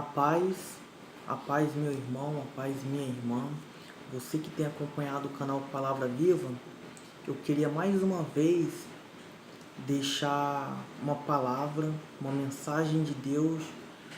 A paz meu irmão, a paz minha irmã, você que tem acompanhado o canal Palavra Viva, eu queria mais uma vez deixar uma palavra, uma mensagem de Deus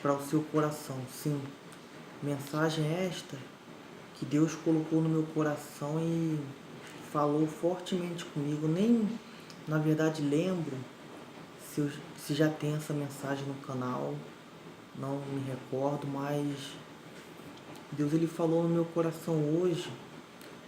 para o seu coração. Sim, mensagem esta que Deus colocou no meu coração e falou fortemente comigo. Nem, na verdade, lembro se já tem essa mensagem no canal, não me recordo, mas Deus ele falou no meu coração hoje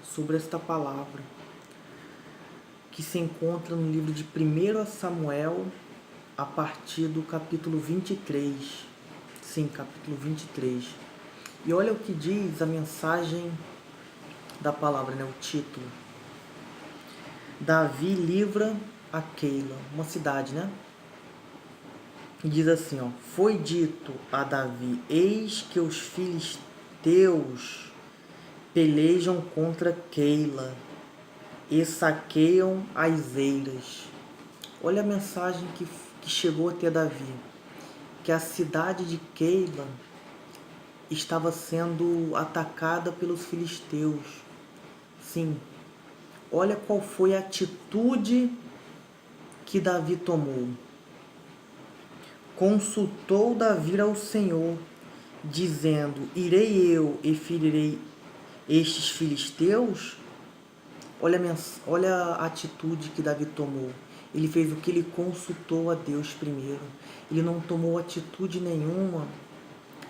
sobre esta palavra que se encontra no livro de 1 Samuel, a partir do capítulo 23. Sim, capítulo 23. E olha o que diz a mensagem da palavra, né? O título. Davi livra a Keila, uma cidade, né? E diz assim, ó: foi dito a Davi: eis que os filisteus pelejam contra Keila e saqueiam as eiras. Olha a mensagem que chegou até Davi, que a cidade de Keila estava sendo atacada pelos filisteus. Sim, olha qual foi a atitude que Davi tomou. Consultou Davi ao Senhor, dizendo: irei eu e ferirei estes filisteus? Olha a atitude que Davi tomou. Ele fez o que? Ele consultou a Deus primeiro. Ele não tomou atitude nenhuma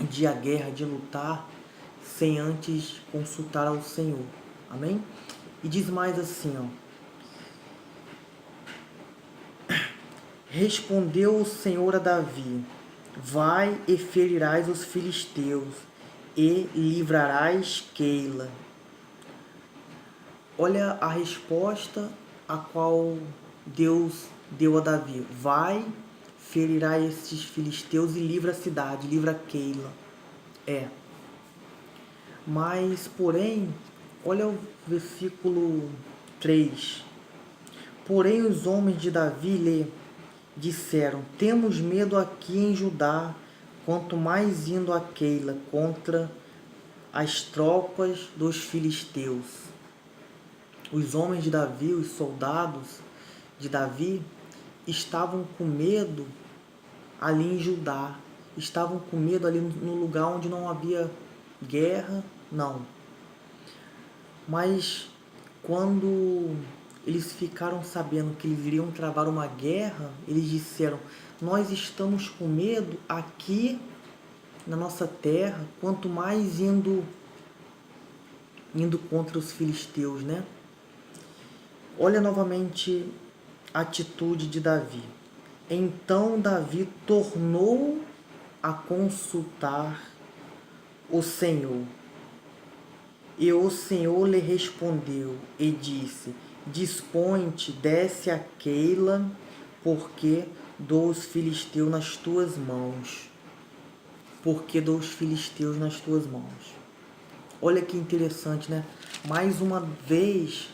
de ir à guerra, de lutar, sem antes consultar ao Senhor. Amém? E diz mais assim, ó: respondeu o Senhor a Davi: vai e ferirás os filisteus e livrarás Keila. Olha a resposta a qual Deus deu a Davi: vai, ferirá esses filisteus e livra a cidade, livra Keila. Mas, porém, olha o versículo 3. Porém os homens de Davi lhe disseram: temos medo aqui em Judá, quanto mais indo a Keila contra as tropas dos filisteus. Os homens de Davi, os soldados de Davi, estavam com medo ali em Judá, estavam com medo ali no lugar onde não havia guerra, não. Mas quando eles ficaram sabendo que eles iriam travar uma guerra, eles disseram: nós estamos com medo aqui na nossa terra, quanto mais indo contra os filisteus, né? Olha novamente a atitude de Davi. Então Davi tornou a consultar o Senhor. E o Senhor lhe respondeu e disse: dispõe-te, desce a Keila, porque dou os filisteus nas tuas mãos. Porque dou os filisteus nas tuas mãos. Olha que interessante, né? Mais uma vez,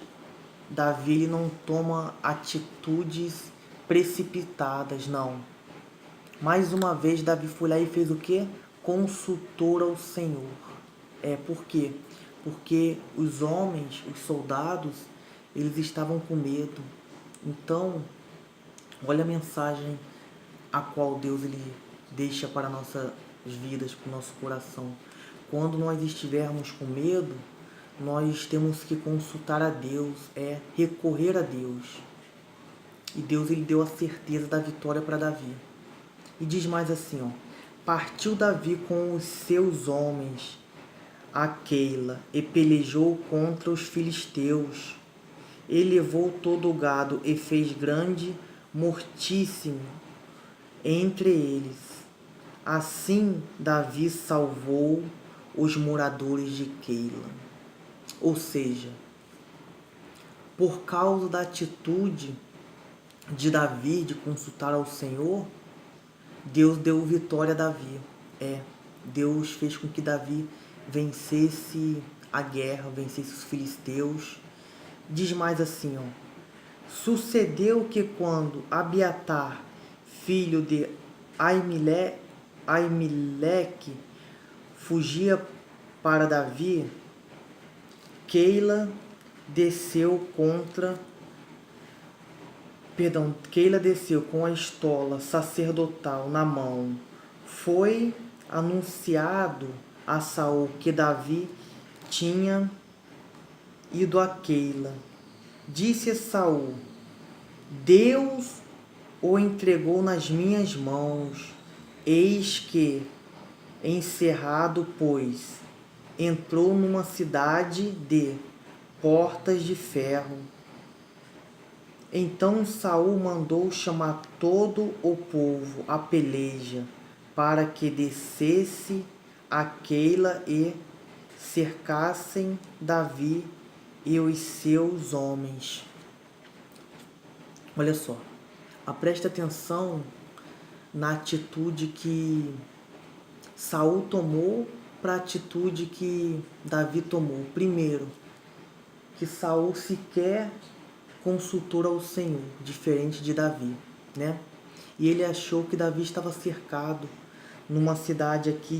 Davi ele não toma atitudes precipitadas, não. Mais uma vez, Davi foi lá e fez o quê? Consultou ao Senhor. Por quê? Porque os homens, os soldados, eles estavam com medo. Então, olha a mensagem a qual Deus ele deixa para nossas vidas, para o nosso coração. Quando nós estivermos com medo, nós temos que consultar a Deus, recorrer a Deus. E Deus ele deu a certeza da vitória para Davi. E diz mais assim, ó: partiu Davi com os seus homens a Keila e pelejou contra os filisteus. E levou todo o gado e fez grande mortíssimo entre eles. Assim Davi salvou os moradores de Keila. Ou seja, por causa da atitude de Davi de consultar ao Senhor, Deus deu vitória a Davi. Deus fez com que Davi vencesse a guerra, vencesse os filisteus. Diz mais assim, ó: sucedeu que quando Abiatar, filho de Aimeleque, fugia para Davi, Keila desceu com a estola sacerdotal na mão. Foi anunciado a Saul que Davi tinha ido a Keila. Disse Saul: Deus o entregou nas minhas mãos. Eis que, encerrado, pois, entrou numa cidade de portas de ferro. Então Saul mandou chamar todo o povo à peleja, para que descesse a Keila e cercassem Davi e os seus homens. Olha só, presta atenção na atitude que Saul tomou para a atitude que Davi tomou. Primeiro, que Saul sequer consultou ao Senhor, diferente de Davi, né? E ele achou que Davi estava cercado numa cidade aqui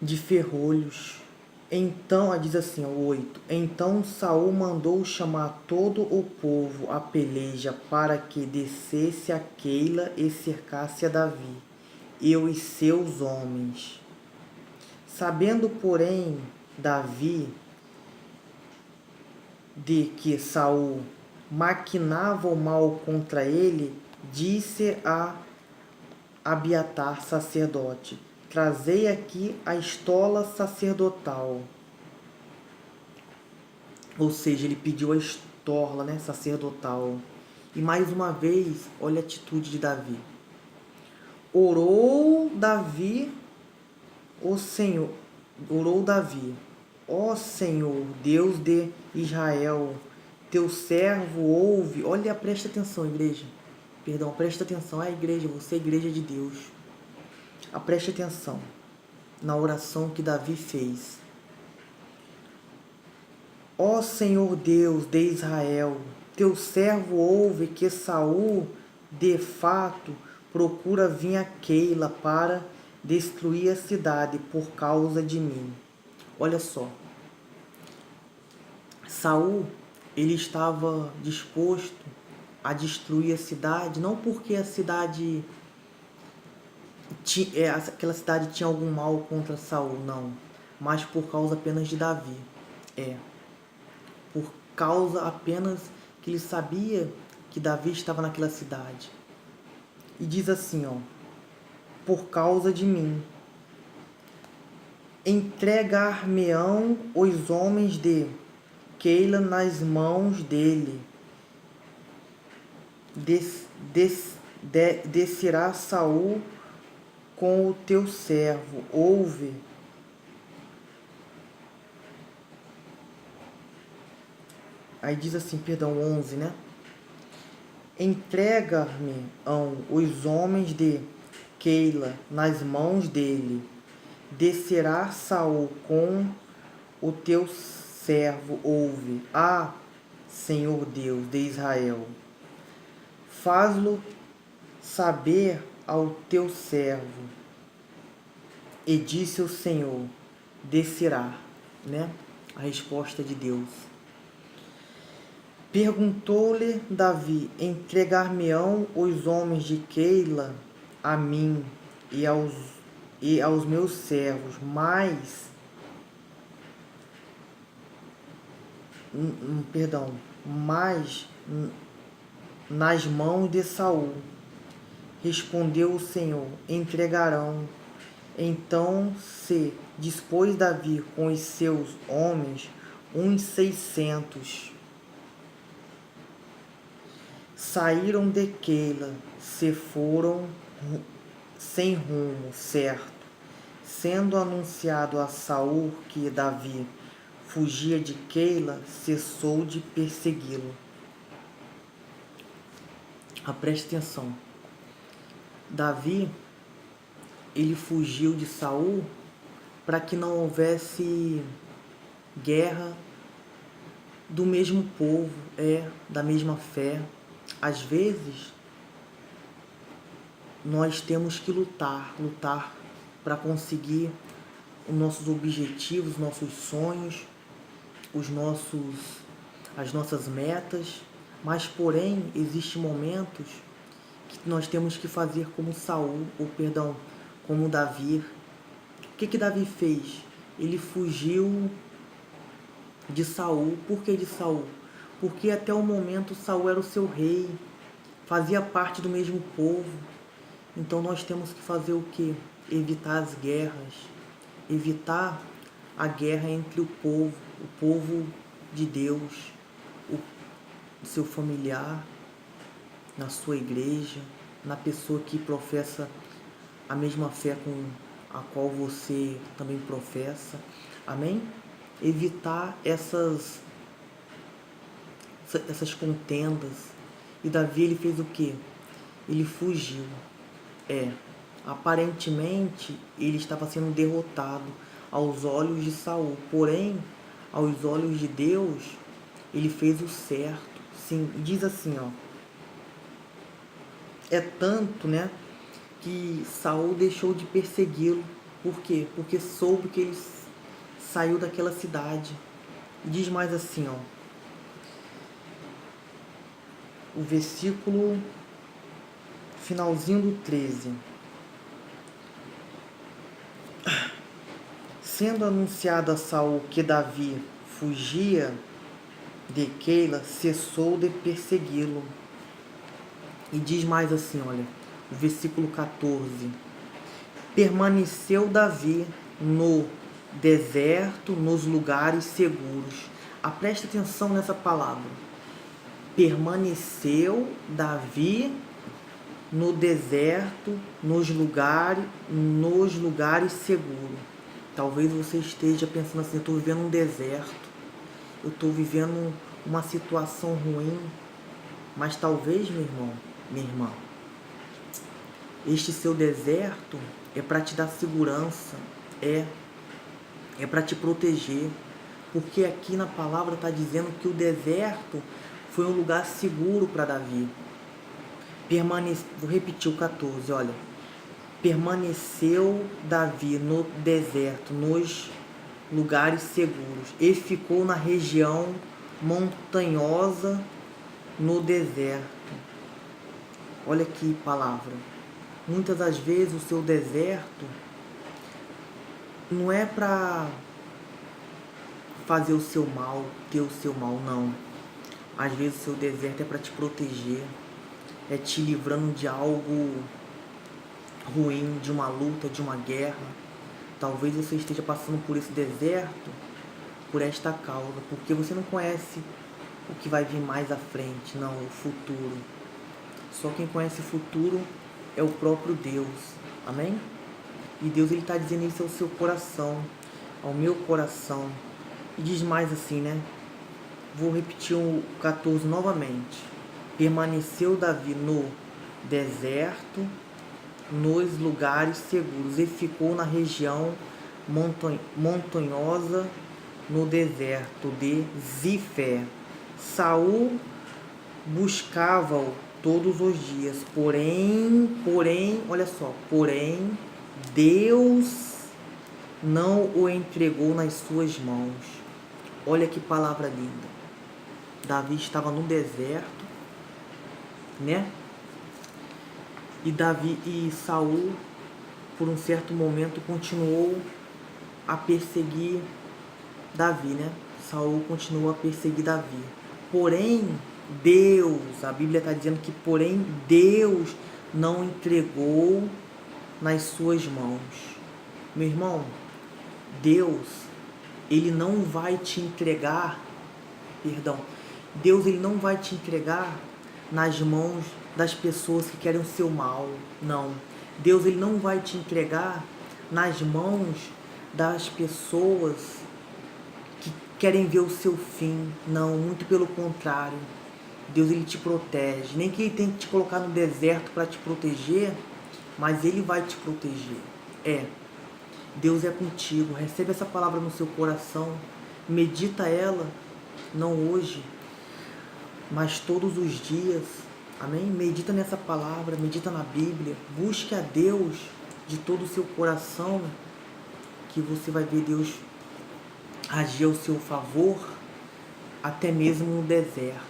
de ferrolhos. Então, diz assim, 8. Então Saul mandou chamar todo o povo à peleja para que descesse a Keila e cercasse a Davi e os seus homens. Sabendo, porém, Davi de que Saul maquinava o mal contra ele, disse a Abiatar, sacerdote: Trazei aqui a estola sacerdotal. Ou seja, ele pediu a estola, né, sacerdotal. E mais uma vez, olha a atitude de Davi. Orou Davi, ó Senhor, Deus de Israel, teu servo ouve. Olha, presta atenção, igreja. Presta atenção. Igreja, você é a igreja de Deus. Preste atenção na oração que Davi fez. Ó Senhor Deus de Israel, teu servo ouve que Saul, de fato, procura vir a Keila para destruir a cidade por causa de mim. Olha só. Saul, ele estava disposto a destruir a cidade, não porque a cidade aquela cidade tinha algum mal contra Saul, não, mas por causa apenas de Davi. Por causa apenas que ele sabia que Davi estava naquela cidade. E diz assim, por causa de mim, entregar-me-ão os homens de Keila nas mãos dele. Descerá Saul com o teu servo, ouve. Aí diz assim, 11, né? Entrega-me-ão os homens de Keila nas mãos dele. Descerá Saul com o teu servo, ouve. Senhor Deus de Israel, faz-lo saber ao teu servo. E disse o Senhor, descerá, né? A resposta de Deus. Perguntou-lhe Davi, entregar-me-ão os homens de Keila a mim e aos meus servos, mas nas mãos de Saul. Respondeu o Senhor, entregarão. Então se dispôs Davi com os seus homens, uns 600. Saíram de Keila, se foram sem rumo certo, sendo anunciado a Saul que Davi fugia de Keila, cessou de persegui-lo. Preste atenção. Davi, ele fugiu de Saul para que não houvesse guerra do mesmo povo, da mesma fé. Às vezes, nós temos que lutar para conseguir os nossos objetivos, nossos sonhos, as nossas metas, mas porém existem momentos que nós temos que fazer como como Davi. O que Davi fez? Ele fugiu de Saul. Por que de Saul? Porque até o momento Saul era o seu rei, fazia parte do mesmo povo. Então nós temos que fazer o quê? Evitar as guerras, evitar a guerra entre o povo de Deus, o seu familiar, na sua igreja, na pessoa que professa a mesma fé com a qual você também professa. Amém? Evitar essas contendas. E Davi, ele fez o quê? Ele fugiu. Aparentemente ele estava sendo derrotado aos olhos de Saul, porém aos olhos de Deus ele fez o certo. Sim, diz assim, ó, é tanto, né, que Saul deixou de persegui-lo. Por quê? Porque soube que ele saiu daquela cidade. E diz mais assim, ó, o versículo finalzinho do 13. Sendo anunciado a Saul que Davi fugia de Keila, cessou de persegui-lo. E diz mais assim, olha, o versículo 14. Permaneceu Davi no deserto, nos lugares seguros. Preste atenção nessa palavra. Permaneceu Davi no deserto, nos lugares seguros. Talvez você esteja pensando assim, eu estou vivendo um deserto, eu estou vivendo uma situação ruim, mas talvez, meu irmão, minha irmã, este seu deserto é para te dar segurança, é para te proteger, porque aqui na palavra está dizendo que o deserto foi um lugar seguro para Davi. Vou repetir o 14, olha. Permaneceu Davi no deserto, nos lugares seguros, e ficou na região montanhosa no deserto. Olha que palavra. Muitas das vezes o seu deserto não é para fazer o seu mal, ter o seu mal, não. Às vezes o seu deserto é para te proteger, é te livrando de algo ruim, de uma luta, de uma guerra. Talvez você esteja passando por esse deserto por esta causa, porque você não conhece o que vai vir mais à frente, não, o futuro. Só quem conhece o futuro é o próprio Deus. Amém? E Deus, ele está dizendo isso ao seu coração, ao meu coração. E diz mais assim, né? Vou repetir o 14 novamente. Permaneceu Davi no deserto, nos lugares seguros, e ficou na região montanhosa no deserto de Zifé. Saul buscava-o todos os dias, porém, olha só, porém Deus não o entregou nas suas mãos. Olha que palavra linda. Davi estava no deserto, né? E Saul, por um certo momento, continuou a perseguir Davi, né? Saul continuou a perseguir Davi. Porém, Deus, a Bíblia está dizendo que porém Deus não entregou nas suas mãos. Meu irmão, Deus, ele não vai te entregar, Deus, ele não vai te entregar nas mãos das pessoas que querem o seu mal, não. Deus, ele não vai te entregar nas mãos das pessoas que querem ver o seu fim, não, muito pelo contrário. Deus, ele te protege, nem que ele tenha que te colocar no deserto para te proteger, mas ele vai te proteger. Deus é contigo, recebe essa palavra no seu coração, medita ela, não hoje, mas todos os dias. Amém? Medita nessa palavra, medita na Bíblia, busque a Deus de todo o seu coração, que você vai ver Deus agir ao seu favor, até mesmo no deserto.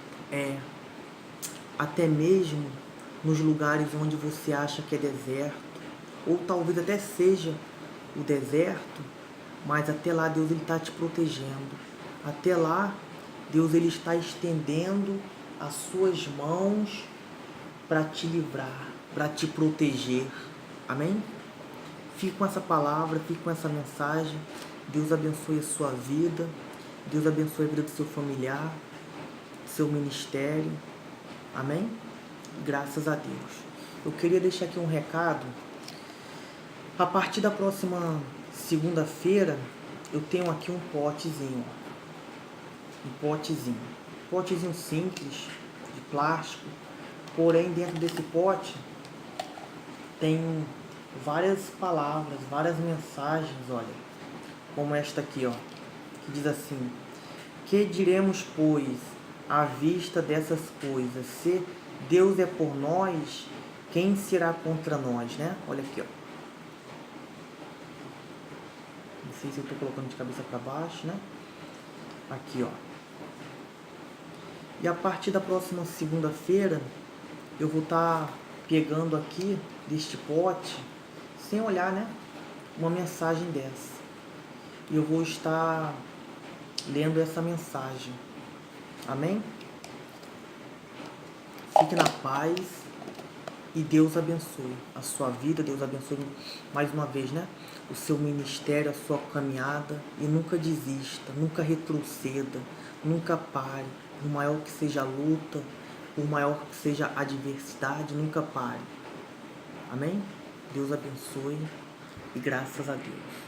Até mesmo nos lugares onde você acha que é deserto, ou talvez até seja o deserto, mas até lá Deus está te protegendo. Até lá Deus ele está estendendo as suas mãos para te livrar, para te proteger. Amém? Fique com essa palavra, fique com essa mensagem. Deus abençoe a sua vida. Deus abençoe a vida do seu familiar, seu ministério. Amém? Graças a Deus. Eu queria deixar aqui um recado. A partir da próxima segunda-feira, eu tenho aqui um potezinho. Um potezinho simples, de plástico. Porém, dentro desse pote tem várias palavras, várias mensagens, olha. Como esta aqui, ó. Que diz assim: que diremos, pois, à vista dessas coisas? Se Deus é por nós, quem será contra nós, né? Olha aqui, ó. Não sei se eu estou colocando de cabeça para baixo, né? Aqui, ó. E a partir da próxima segunda-feira, eu vou estar pegando aqui deste pote, sem olhar, né? Uma mensagem dessa. E eu vou estar lendo essa mensagem. Amém? Fique na paz e Deus abençoe a sua vida. Deus abençoe mais uma vez, né? O seu ministério, a sua caminhada. E nunca desista, nunca retroceda, nunca pare. Por maior que seja a luta, por maior que seja a adversidade, nunca pare. Amém? Deus abençoe e graças a Deus.